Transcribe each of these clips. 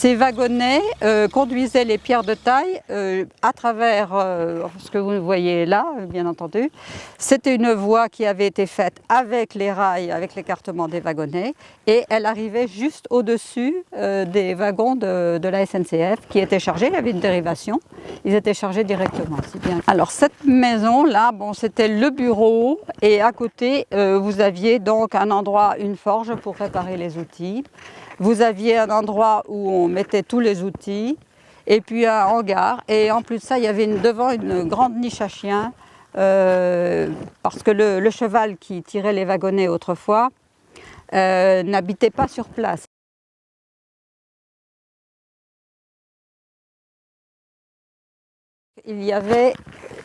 Ces wagonnets conduisaient les pierres de taille à travers ce que vous voyez là, bien entendu. C'était une voie qui avait été faite avec les rails, avec l'écartement des wagonnets, et elle arrivait juste au-dessus des wagons de la SNCF qui étaient chargés. Il y avait une dérivation, ils étaient chargés directement. Bien. Alors cette maison-là, bon, c'était le bureau, et à côté, vous aviez donc un endroit, une forge pour réparer les outils. Vous aviez un endroit où on mettait tous les outils, et puis un hangar. Et en plus de ça, il y avait devant une grande niche à chiens, parce que le cheval qui tirait les wagonnets autrefois n'habitait pas sur place. Il y avait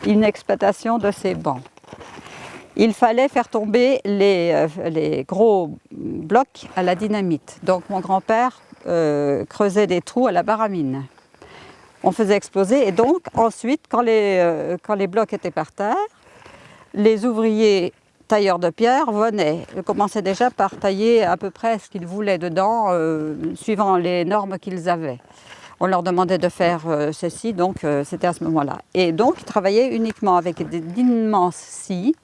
une exploitation de ces bancs. Il fallait faire tomber les gros blocs à la dynamite. Donc mon grand-père creusait des trous à la baramine. On faisait exploser et donc ensuite, quand les blocs étaient par terre, les ouvriers tailleurs de pierre commençaient déjà par tailler à peu près ce qu'ils voulaient dedans, suivant les normes qu'ils avaient. On leur demandait de faire ceci, donc c'était à ce moment-là. Et donc ils travaillaient uniquement avec d'immenses scies.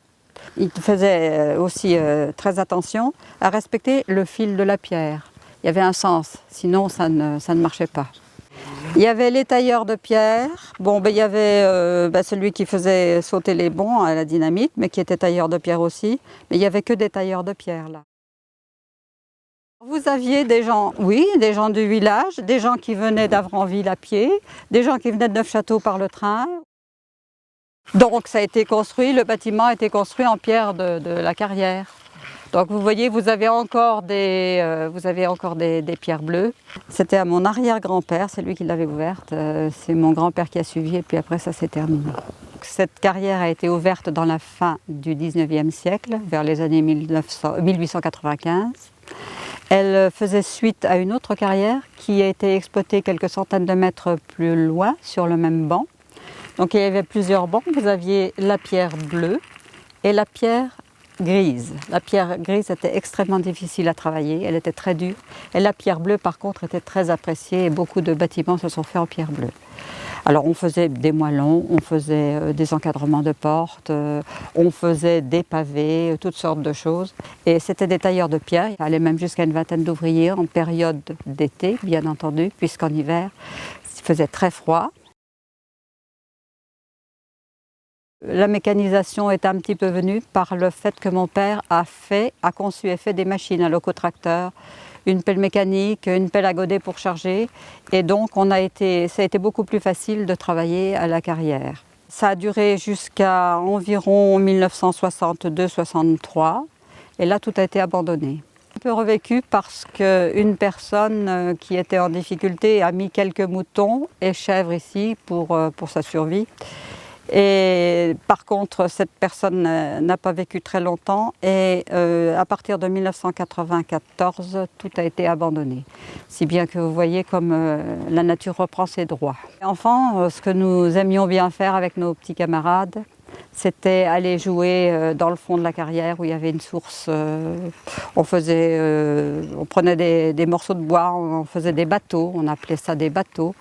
Il faisait aussi très attention à respecter le fil de la pierre. Il y avait un sens, sinon ça ne marchait pas. Il y avait les tailleurs de pierre. Bon, il y avait celui qui faisait sauter les bonds à la dynamite, mais qui était tailleur de pierre aussi. Mais il n'y avait que des tailleurs de pierre là. Vous aviez des gens, oui, des gens du village, des gens qui venaient d'Avranville à pied, des gens qui venaient de Neufchâteau par le train. Donc ça a été construit, le bâtiment a été construit en pierre de la carrière. Donc vous voyez, vous avez encore des pierres bleues. C'était à mon arrière-grand-père, c'est lui qui l'avait ouverte. C'est mon grand-père qui a suivi et puis après ça s'est terminé. Cette carrière a été ouverte dans la fin du 19e siècle, vers les années 1895. Elle faisait suite à une autre carrière qui a été exploitée quelques centaines de mètres plus loin, sur le même banc. Donc il y avait plusieurs bancs, vous aviez la pierre bleue et la pierre grise. La pierre grise était extrêmement difficile à travailler, elle était très dure. Et la pierre bleue par contre était très appréciée et beaucoup de bâtiments se sont faits en pierre bleue. Alors on faisait des moellons, on faisait des encadrements de portes, on faisait des pavés, toutes sortes de choses. Et c'était des tailleurs de pierre, il allait même jusqu'à une vingtaine d'ouvriers en période d'été, bien entendu, puisqu'en hiver il faisait très froid. La mécanisation est un petit peu venue par le fait que mon père a conçu et fait des machines à locotracteur, une pelle mécanique, une pelle à godet pour charger. Et donc ça a été beaucoup plus facile de travailler à la carrière. Ça a duré jusqu'à environ 1962-63 et là tout a été abandonné. Un peu revécu parce qu'une personne qui était en difficulté a mis quelques moutons et chèvres ici pour sa survie. Et par contre, cette personne n'a pas vécu très longtemps et à partir de 1994, tout a été abandonné. Si bien que vous voyez comme la nature reprend ses droits. Enfant, ce que nous aimions bien faire avec nos petits camarades, c'était aller jouer dans le fond de la carrière où il y avait une source. On prenait des morceaux de bois, on faisait des bateaux, on appelait ça des bateaux.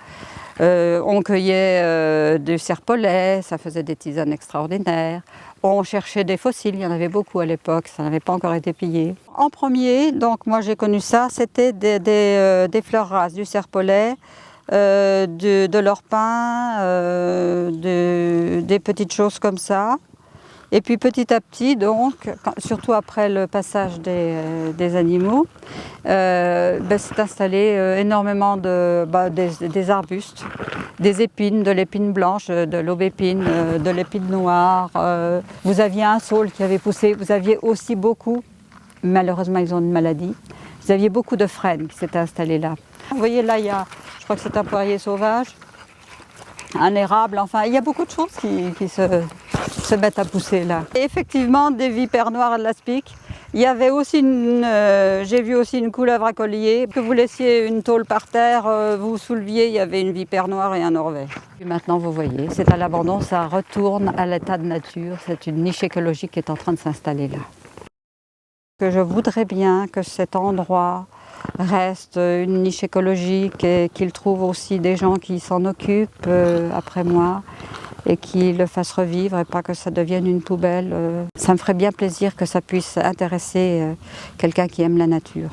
On cueillait du serpolet, ça faisait des tisanes extraordinaires. On cherchait des fossiles, il y en avait beaucoup à l'époque, ça n'avait pas encore été pillé. En premier, donc moi j'ai connu ça, c'était des fleurs rases, du serpolet, de l'orpin, des petites choses comme ça. Et puis petit à petit, donc, surtout après le passage des animaux, s'est installé énormément des arbustes, des épines, de l'épine blanche, de l'aubépine, de l'épine noire. Vous aviez un saule qui avait poussé, vous aviez aussi beaucoup, malheureusement ils ont une maladie, vous aviez beaucoup de frênes qui s'étaient installés là. Vous voyez là, je crois que c'est un poirier sauvage, un érable, enfin il y a beaucoup de choses qui se mettent à pousser là. Et effectivement, des vipères noires à de l'aspic. Il y avait aussi j'ai vu aussi une couleuvre à collier. Que vous laissiez une tôle par terre, vous souleviez, il y avait une vipère noire et un orvet. Et maintenant vous voyez, c'est à l'abandon, ça retourne à l'état de nature. C'est une niche écologique qui est en train de s'installer là. Que je voudrais bien que cet endroit reste une niche écologique et qu'il trouve aussi des gens qui s'en occupent après moi et qui le fassent revivre et pas que ça devienne une poubelle. Ça me ferait bien plaisir que ça puisse intéresser quelqu'un qui aime la nature.